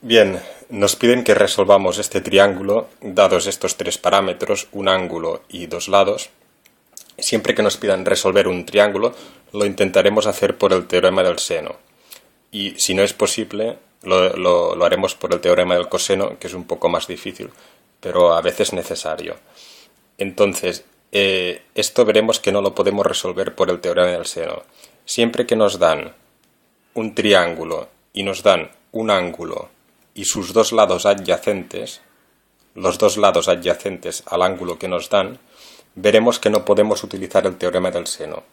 Bien, nos piden que resolvamos este triángulo, dados estos tres parámetros, un ángulo y dos lados. Siempre que nos pidan resolver un triángulo, lo intentaremos hacer por el teorema del seno. Y si no es posible, lo haremos por el teorema del coseno, que es un poco más difícil, pero a veces necesario. Entonces, esto veremos que no lo podemos resolver por el teorema del seno. Siempre que nos dan un triángulo y nos dan un ángulo y sus dos lados adyacentes, los dos lados adyacentes al ángulo que nos dan, veremos que no podemos utilizar el teorema del seno.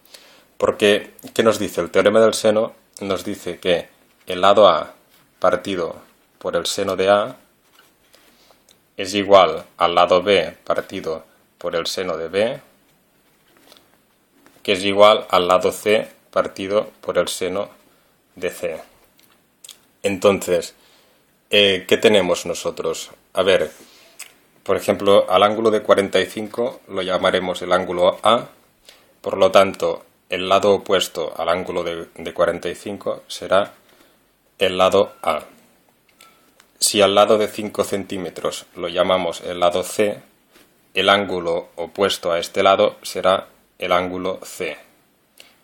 Porque, ¿qué nos dice? El teorema del seno nos dice que el lado A partido por el seno de A es igual al lado B partido por el seno de B, que es igual al lado C partido por el seno de C. Entonces, ¿qué tenemos nosotros? A ver, por ejemplo, al ángulo de 45 lo llamaremos el ángulo A, por lo tanto, el lado opuesto al ángulo de 45 será el lado A. Si al lado de 5 centímetros lo llamamos el lado C, el ángulo opuesto a este lado será el ángulo C.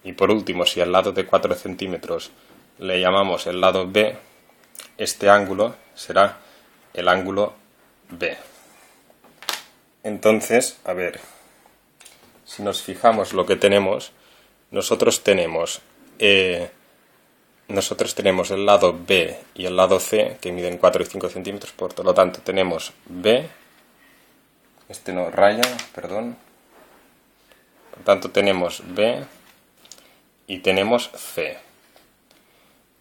Y por último, si al lado de 4 centímetros le llamamos el lado B, este ángulo será el ángulo B. Entonces, a ver, si nos fijamos lo que tenemos, nosotros tenemos el lado B y el lado C, que miden 4 y 5 centímetros, por lo tanto tenemos B, este no raya, perdón, por tanto tenemos B y tenemos C.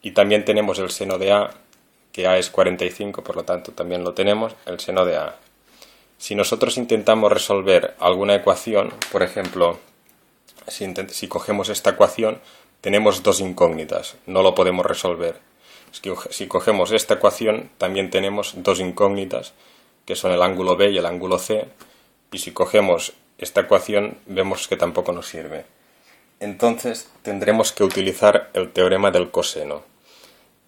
Y también tenemos el seno de A, que A es 45, por lo tanto también lo tenemos, el seno de A. Si nosotros intentamos resolver alguna ecuación, por ejemplo, si cogemos esta ecuación, tenemos dos incógnitas, no lo podemos resolver. Si cogemos esta ecuación, también tenemos dos incógnitas, que son el ángulo B y el ángulo C, y si cogemos esta ecuación, vemos que tampoco nos sirve. Entonces, tendremos que utilizar el teorema del coseno.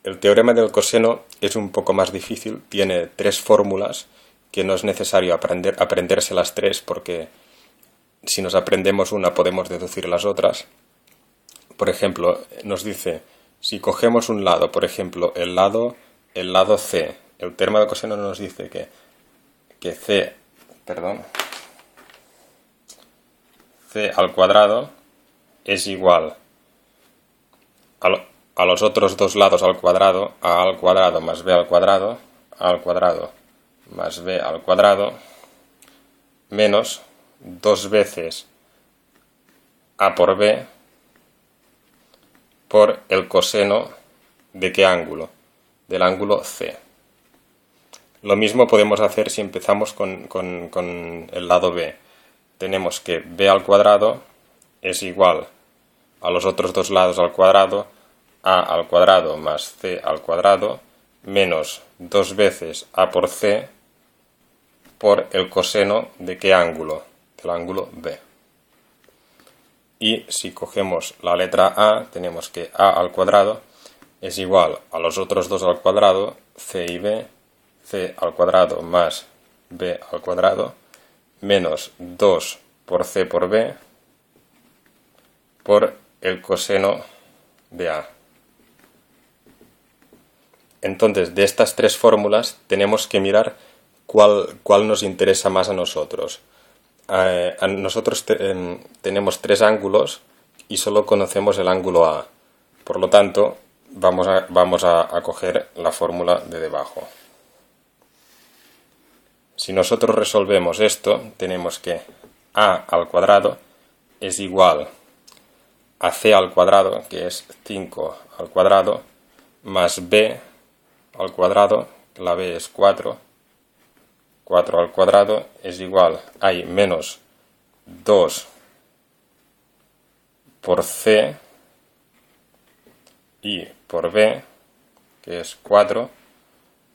El teorema del coseno es un poco más difícil, tiene tres fórmulas, que no es necesario aprenderse las tres, porque si nos aprendemos una podemos deducir las otras. Por ejemplo, nos dice, si cogemos un lado, por ejemplo, el lado C, el teorema del coseno nos dice que C al cuadrado es igual a los otros dos lados al cuadrado, a al cuadrado más b al cuadrado, a al cuadrado más b al cuadrado, menos dos veces a por b por el coseno de ¿qué ángulo? Del ángulo C. Lo mismo podemos hacer si empezamos con el lado B. Tenemos que b al cuadrado es igual a los otros dos lados al cuadrado, a al cuadrado más c al cuadrado, menos dos veces a por c por el coseno de ¿qué ángulo? Del ángulo B. Y si cogemos la letra A, tenemos que a al cuadrado es igual a los otros dos al cuadrado, c y b, c al cuadrado más b al cuadrado, menos 2 por c por b, por el coseno de A. Entonces, de estas tres fórmulas tenemos que mirar cuál nos interesa más a nosotros. Nosotros tenemos tres ángulos y solo conocemos el ángulo A. Por lo tanto, vamos a coger la fórmula de debajo. Si nosotros resolvemos esto, tenemos que A al cuadrado es igual a C al cuadrado, que es 5 al cuadrado, más B al cuadrado, la B es 4 al cuadrado es igual, hay menos 2 por C y por B, que es 4,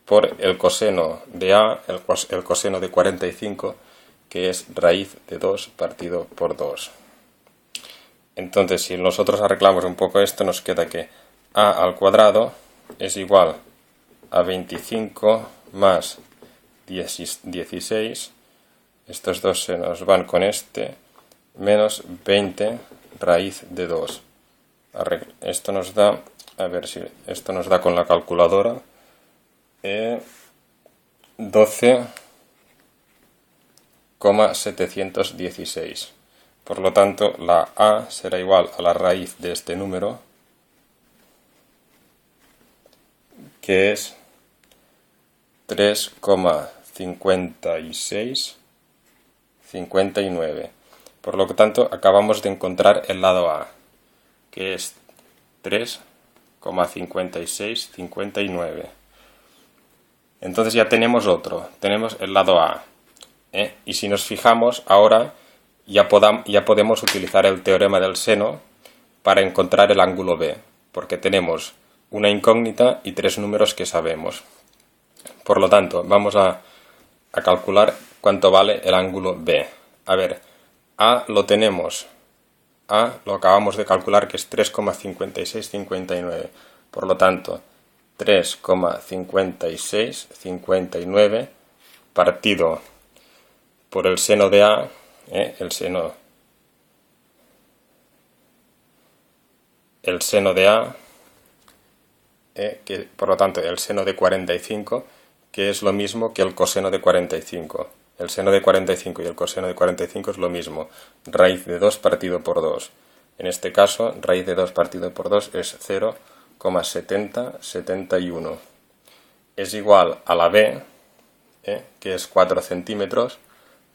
por el coseno de A, el coseno de 45, que es raíz de 2 partido por 2. Entonces, si nosotros arreglamos un poco esto, nos queda que A al cuadrado es igual a 25 más 16, estos dos se nos van con este, menos 20 raíz de 2. Esto nos da, a ver si esto nos da con la calculadora, 12,716. Por lo tanto, la A será igual a la raíz de este número, que es 3,5659. Por lo tanto, acabamos de encontrar el lado A, que es 3,5659. Entonces ya tenemos otro, tenemos el lado A. Y si nos fijamos, ahora ya podemos utilizar el teorema del seno para encontrar el ángulo B, porque tenemos una incógnita y tres números que sabemos. Por lo tanto, vamos a calcular cuánto vale el ángulo B. A ver, A lo tenemos. A lo acabamos de calcular, que es 3,5659. Por lo tanto, 3,5659 partido por el seno de A, el seno de A, que por lo tanto el seno de 45, que es lo mismo que el coseno de 45. El seno de 45 y el coseno de 45 es lo mismo, raíz de 2 partido por 2. En este caso, raíz de 2 partido por 2 es 0,7071. Es igual a la B, que es 4 centímetros,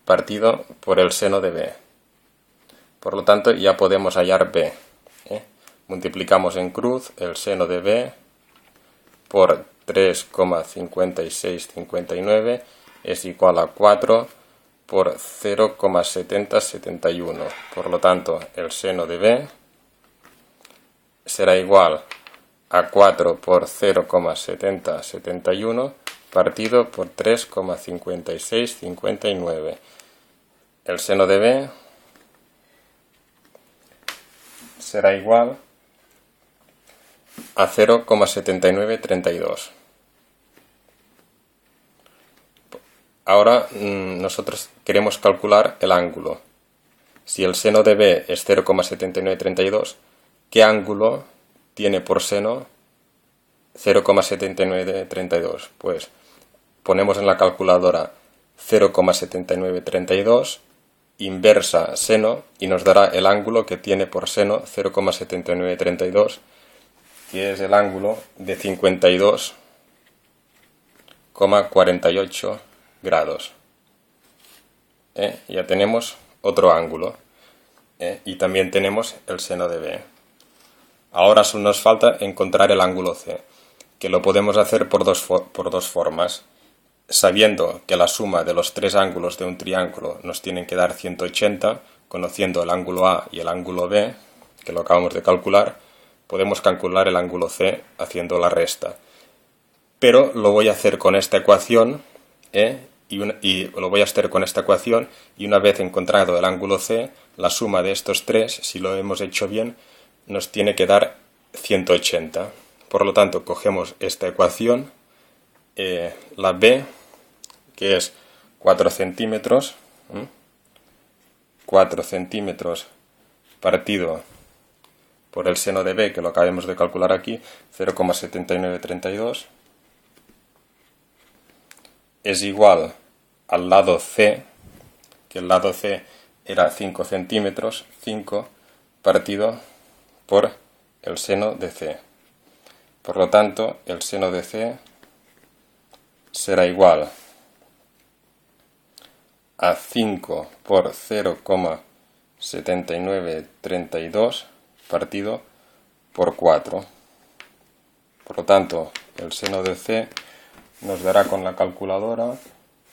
partido por el seno de B. Por lo tanto, ya podemos hallar B. Multiplicamos en cruz el seno de B por 3,5659 es igual a 4 por 0,7071. Por lo tanto, el seno de B será igual a 4 por 0,7071 partido por 3,5659. El seno de B será igual a 0,7932. Ahora nosotros queremos calcular el ángulo. Si el seno de B es 0,7932, ¿qué ángulo tiene por seno 0,7932? Pues ponemos en la calculadora 0,7932, inversa seno, y nos dará el ángulo que tiene por seno 0,7932, que es el ángulo de 52,48 grados. Ya tenemos otro ángulo. Y también tenemos el seno de B. Ahora solo nos falta encontrar el ángulo C, que lo podemos hacer por dos formas. Sabiendo que la suma de los tres ángulos de un triángulo nos tienen que dar 180, conociendo el ángulo A y el ángulo B, que lo acabamos de calcular, podemos calcular el ángulo C haciendo la resta. Pero lo voy a hacer con esta ecuación, y una vez encontrado el ángulo C, la suma de estos tres, si lo hemos hecho bien, nos tiene que dar 180. Por lo tanto, cogemos esta ecuación, la B, que es 4 centímetros, 4 centímetros partido por el seno de B, que lo acabamos de calcular aquí, 0,7932, es igual al lado C, que el lado C era 5 centímetros, 5 partido por el seno de C. Por lo tanto, el seno de C será igual a 5 por 0,7932 partido por 4. Por lo tanto, el seno de C nos dará con la calculadora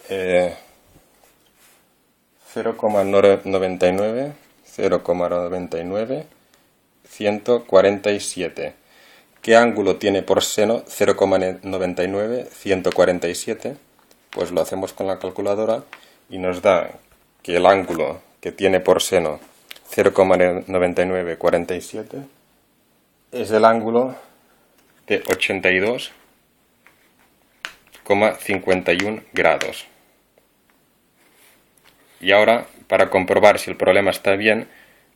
0,99 ¿Qué ángulo tiene por seno 0,99 147? Pues lo hacemos con la calculadora y nos da que el ángulo que tiene por seno 0,9947 es el ángulo de 82 82,51 grados. Y ahora, para comprobar si el problema está bien,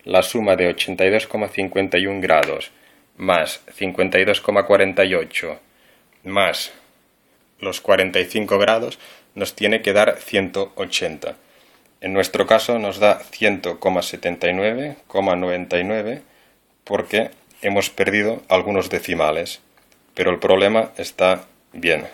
la suma de 82,51 grados más 52,48 más los 45 grados nos tiene que dar 180. En nuestro caso nos da 100,79,99 porque hemos perdido algunos decimales, pero el problema está bien.